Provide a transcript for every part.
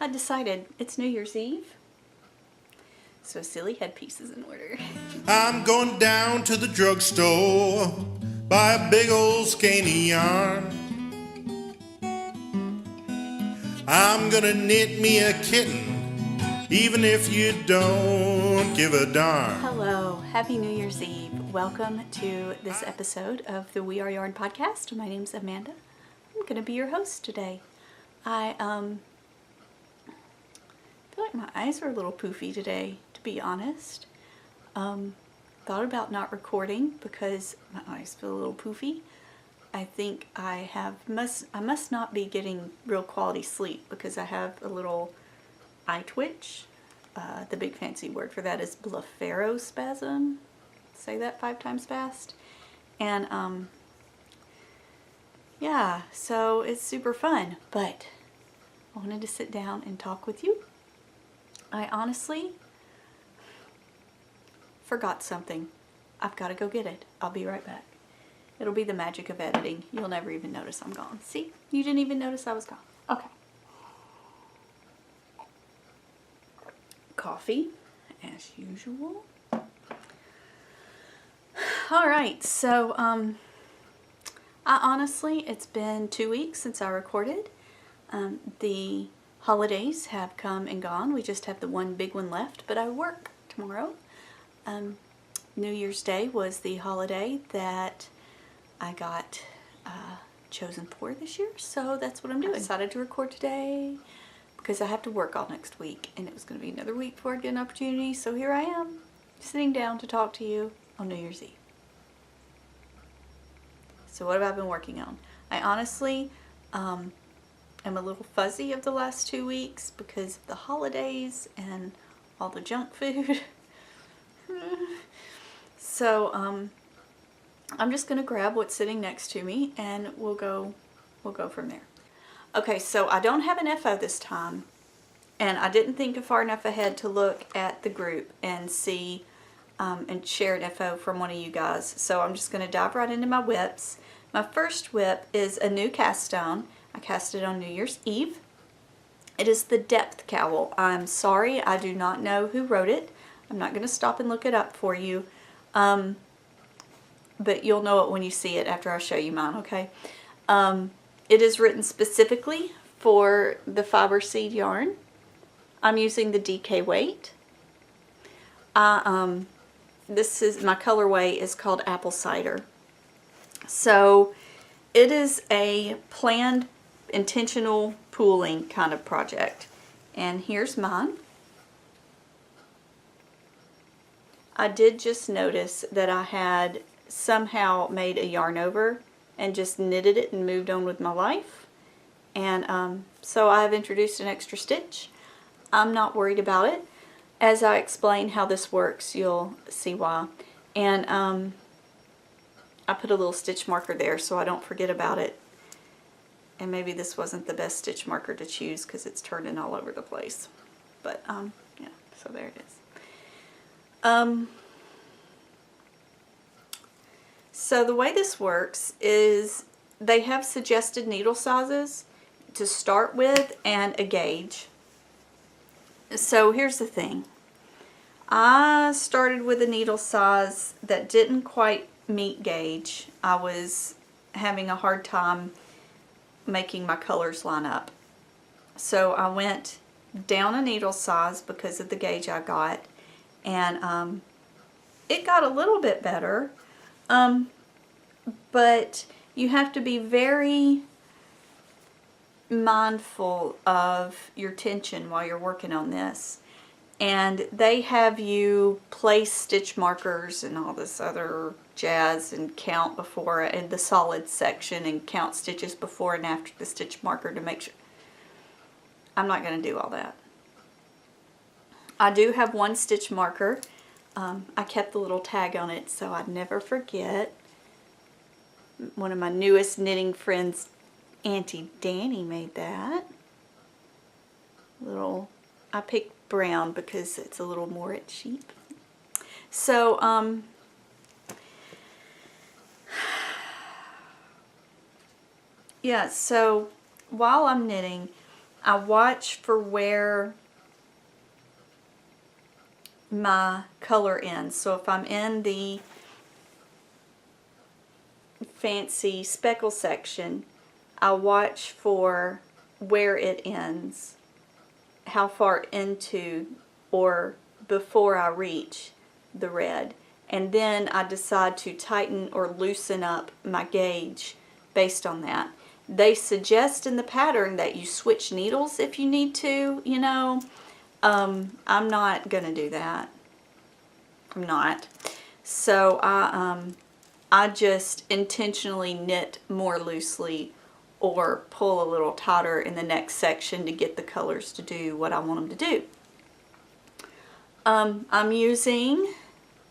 I decided it's New Year's Eve, so a silly headpiece is in order. I'm going down to the drugstore, buy a big old skeiny yarn. I'm gonna knit me a kitten, even if you don't give a darn. Hello, happy New Year's Eve. Welcome to this episode of the We Are Yarn podcast. My name's Amanda. I'm gonna be your host today. I feel like my eyes are a little poofy today, to be honest. Thought about not recording because my eyes feel a little poofy. I think I must not be getting real quality sleep because I have a little eye twitch. The big fancy word for that is blepharospasm. Say that 5 times fast. And yeah, so it's super fun, but I wanted to sit down and talk with you. I honestly forgot something. I've got to go get it. I'll be right back. It'll be the magic of editing. You'll never even notice I'm gone. See? You didn't even notice I was gone. Okay. Coffee, as usual. Alright, so, it's been 2 weeks since I recorded. The holidays have come and gone. We just have the one big one left, but I work tomorrow. New Year's Day was the holiday that I got chosen for this year, so that's what I'm doing. I decided to record today because I have to work all next week, and it was going to be another week before I'd get an opportunity, so here I am, sitting down to talk to you on New Year's Eve. So what have I been working on? I honestly am a little fuzzy of the last 2 weeks because of the holidays and all the junk food. So I'm just gonna grab what's sitting next to me and we'll go from there. Okay, so I don't have an FO this time, and I didn't think far enough ahead to look at the group and see and share an FO from one of you guys. So I'm just gonna dive right into my whips. My first whip is a new cast on. I cast it on New Year's Eve. It is the Depth Cowl. I'm sorry, I do not know who wrote it. I'm not gonna stop and look it up for you. But you'll know it when you see it after I show you mine, okay? It is written specifically for the fiber seed yarn. I'm using the DK weight. This is, my colorway is called Apple Cider. So it is a planned, intentional pooling kind of project. And here's mine. I did just notice that I had somehow made a yarn over and just knitted it and moved on with my life. And so I've introduced an extra stitch. I'm not worried about it. As I explain how this works, you'll see why. And I put a little stitch marker there so I don't forget about it. And maybe this wasn't the best stitch marker to choose because it's turning all over the place. But yeah, so there it is. So the way this works is they have suggested needle sizes to start with and a gauge. So here's the thing. I started with a needle size that didn't quite meet gauge. I was having a hard time making my colors line up. So I went down a needle size because of the gauge I got. And it got a little bit better, but you have to be very mindful of your tension while you're working on this. And they have you place stitch markers and all this other jazz and count before in the solid section and count stitches before and after the stitch marker to make sure. I'm not going to do all that. I do have one stitch marker. I kept the little tag on it so I'd never forget. One of my newest knitting friends, Auntie Danny, made that. I picked brown because it's a little more cheap. So, yeah, so while I'm knitting, I watch for where my color ends. So if I'm in the fancy speckle section, I watch for where it ends, how far into or before I reach the red, and then I decide to tighten or loosen up my gauge based on that. They suggest in the pattern that you switch needles if you need to, you know. I'm not gonna do that. I'm not. So I just intentionally knit more loosely or pull a little tighter in the next section to get the colors to do what I want them to do.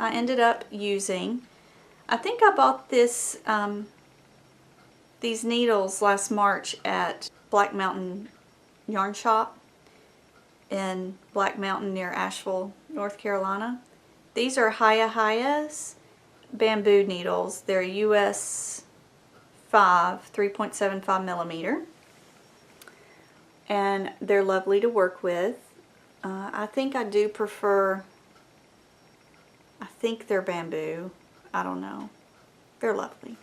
I ended up using, I think I bought this, these needles last March at Black Mountain Yarn Shop in Black Mountain near Asheville, North Carolina. These are Hiya bamboo needles. They're US 5, 3.75 millimeter. And they're lovely to work with. I think I do prefer, I think they're bamboo. I don't know. They're lovely.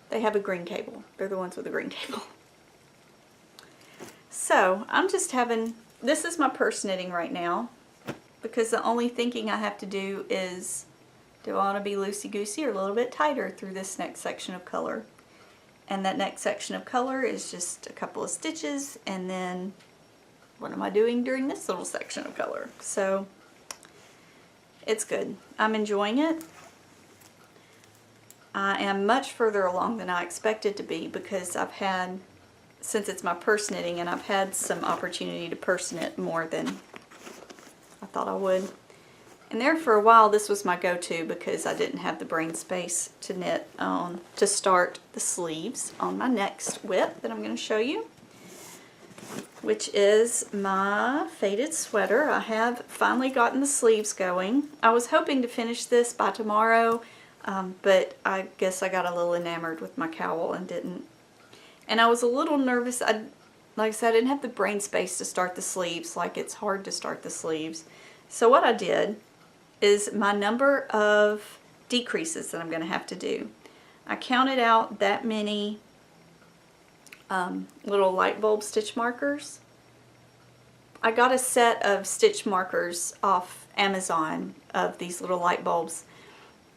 They have a green cable. They're the ones with the green cable. So I'm just having, this is my purse knitting right now, because the only thinking I have to do is, do I want to be loosey-goosey or a little bit tighter through this next section of color? And that next section of color is just a couple of stitches, and then what am I doing during this little section of color? So it's good. I'm enjoying it. I am much further along than I expected to be, because I've had, since it's my purse knitting, and I've had some opportunity to purse knit more than I thought I would. And there for a while this was my go-to, because I didn't have the brain space to knit on, to start the sleeves on my next whip that I'm going to show you, which is my faded sweater. I have finally gotten the sleeves going. I was hoping to finish this by tomorrow, but I guess I got a little enamored with my cowl and didn't. And I was a little nervous. Like I said, I didn't have the brain space to start the sleeves. Like, it's hard to start the sleeves. So what I did is my number of decreases that I'm going to have to do. I counted out that many little light bulb stitch markers. I got a set of stitch markers off Amazon of these little light bulbs,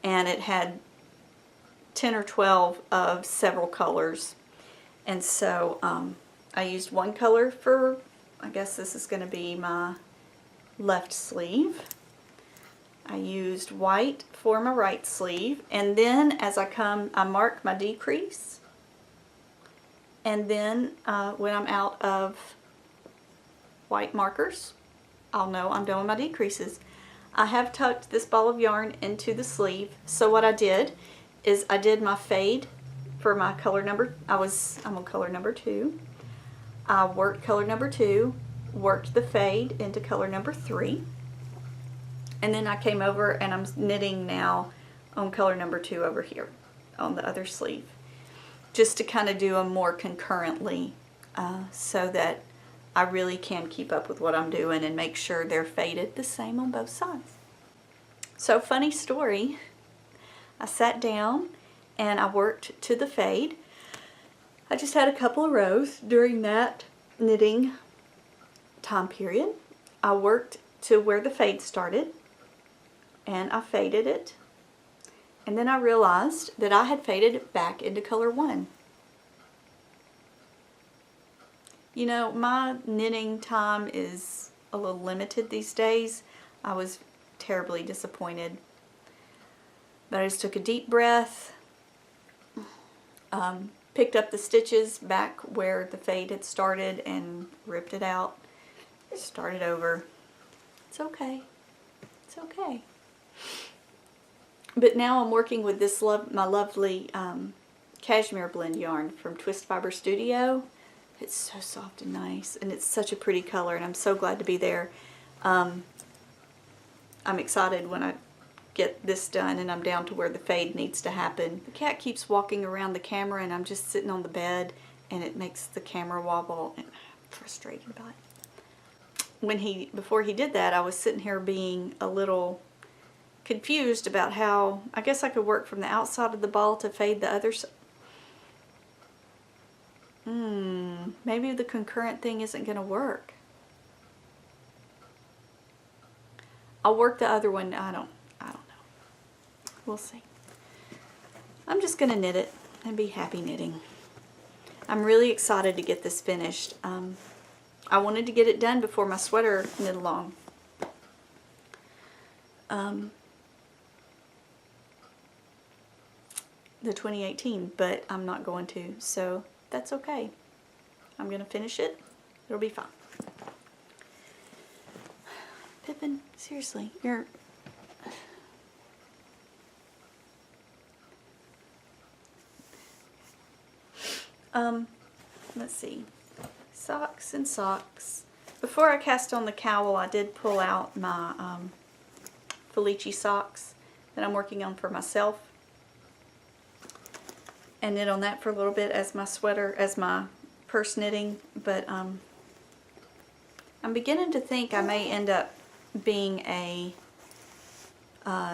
and it had 10 or 12 of several colors. And so I used one color for, I guess this is going to be my left sleeve. I used white for my right sleeve, and then as I come, I mark my decrease, and then when I'm out of white markers, I'll know I'm done with my decreases. I have tucked this ball of yarn into the sleeve, so what I did is I did my fade for my color number. I'm on color number 2. I worked color number 2, worked the fade into color number 3, and then I came over and I'm knitting now on color number 2 over here on the other sleeve, just to kind of do them more concurrently so that I really can keep up with what I'm doing and make sure they're faded the same on both sides. So, funny story, I sat down and I worked to the fade. I just had a couple of rows during that knitting time period. I worked to where the fade started, and I faded it, and then I realized that I had faded it back into color 1. You know, my knitting time is a little limited these days. I was terribly disappointed, but I just took a deep breath, picked up the stitches back where the fade had started and ripped it out, started over. It's okay. It's okay. But now I'm working with this my lovely cashmere blend yarn from Twist Fiber Studio. It's so soft and nice, and it's such a pretty color, and I'm so glad to be there. I'm excited when I get this done and I'm down to where the fade needs to happen. The cat keeps walking around the camera, and I'm just sitting on the bed, and it makes the camera wobble. And frustrated about it. Before he did that, I was sitting here being a little confused about how, I guess I could work from the outside of the ball to fade the other side. Maybe the concurrent thing isn't going to work. I'll work the other one. I don't know. We'll see. I'm just going to knit it and be happy knitting. I'm really excited to get this finished. I wanted to get it done before my sweater knit along. The 2018, but I'm not going to, so that's okay. I'm going to finish it. It'll be fine. Pippin, seriously, you're... Let's see. Socks and socks. Before I cast on the cowl, I did pull out my Felici socks that I'm working on for myself. And knit on that for a little bit as my sweater, as my purse knitting. But I'm beginning to think I may end up being a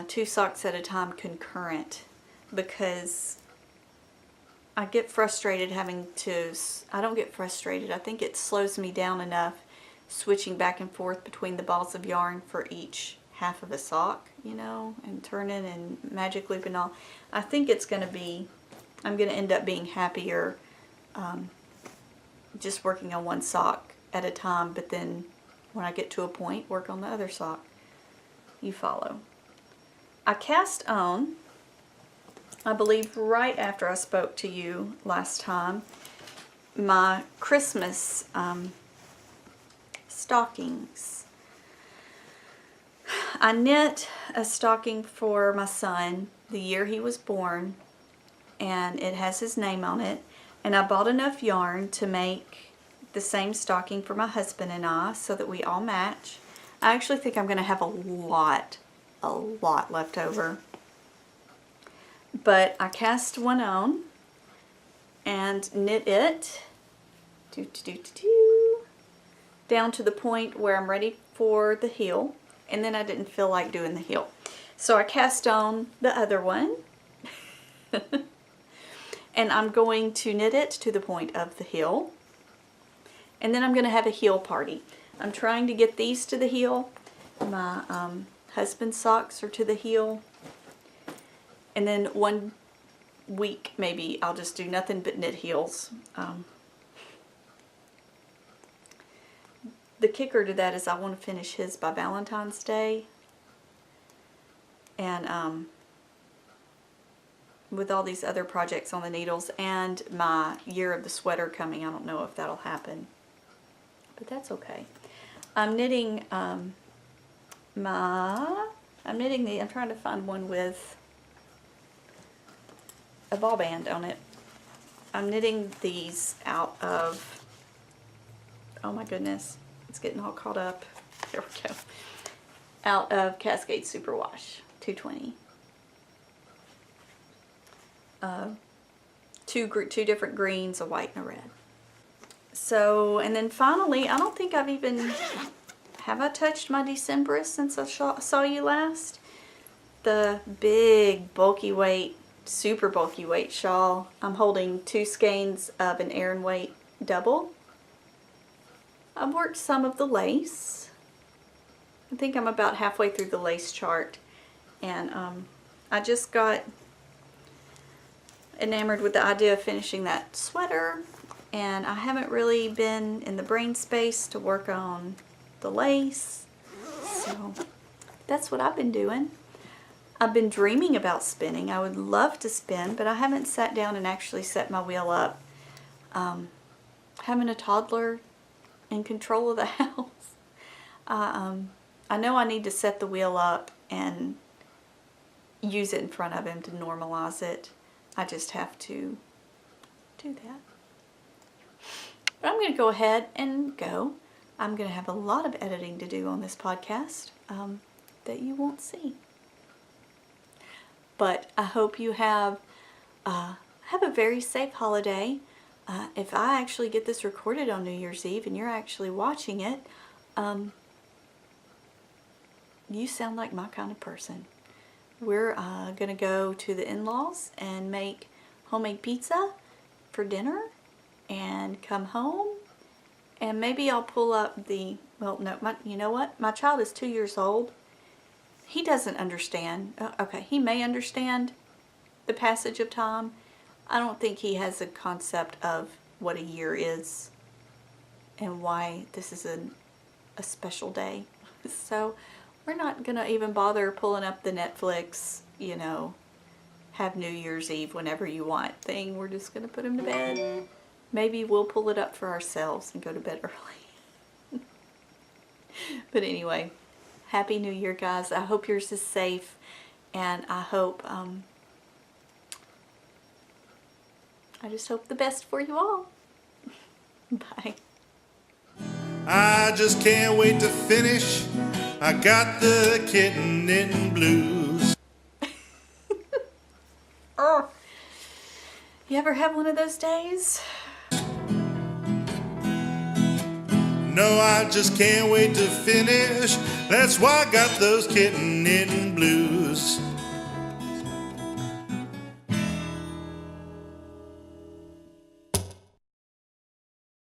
2 socks at a time concurrent, because I get frustrated having to, I don't get frustrated, I think it slows me down enough switching back and forth between the balls of yarn for each half of a sock, you know, and turning and magic loop and all. I think it's going to be, I'm going to end up being happier just working on one sock at a time, but then when I get to a point, work on the other sock. You follow. I cast on, I believe right after I spoke to you last time, my Christmas stockings. I knit a stocking for my son the year he was born, and it has his name on it, and I bought enough yarn to make the same stocking for my husband and I so that we all match. I actually think I'm going to have a lot left over. But I cast one on and knit it down to the point where I'm ready for the heel, and then I didn't feel like doing the heel. So I cast on the other one and I'm going to knit it to the point of the heel, and then I'm going to have a heel party. I'm trying to get these to the heel. My husband's socks are to the heel. And then one week, maybe, I'll just do nothing but knit heels. The kicker to that is I want to finish his by Valentine's Day. And with all these other projects on the needles and my year of the sweater coming, I don't know if that'll happen. But that's okay. I'm knitting I'm trying to find one with a ball band on it. I'm knitting these out of, oh my goodness, it's getting all caught up. There we go. Out of Cascade Superwash 220. Two different greens, a white and a red. So, and then finally, I don't think I've even, have I touched my Decemberist since I saw you last? The big bulky weight, super bulky weight shawl. I'm holding 2 skeins of an Aran weight double. I've worked some of the lace. I think I'm about halfway through the lace chart, and I just got enamored with the idea of finishing that sweater, and I haven't really been in the brain space to work on the lace, so that's what I've been doing. I've been dreaming about spinning. I would love to spin, but I haven't sat down and actually set my wheel up. Having a toddler in control of the house, I know I need to set the wheel up and use it in front of him to normalize it. I just have to do that. But I'm going to go ahead and go. I'm going to have a lot of editing to do on this podcast that you won't see. But I hope you have a very safe holiday. if I actually get this recorded on New Year's Eve and you're actually watching it, you sound like my kind of person. We're going to go to the in-laws and make homemade pizza for dinner and come home. And maybe I'll pull up the, well, no, you know what? My child is 2 years old. He doesn't understand. Okay, he may understand the passage of time. I don't think he has a concept of what a year is and why this is a special day. So we're not going to even bother pulling up the Netflix, you know, have New Year's Eve whenever you want thing. We're just going to put him to bed. Maybe we'll pull it up for ourselves and go to bed early. But anyway, Happy New Year, guys. I hope yours is safe, and I hope, I just hope the best for you all. Bye. I just can't wait to finish. I got the kitten in blues. Oh, you ever have one of those days? No, I just can't wait to finish. That's why I got those kitten in blues.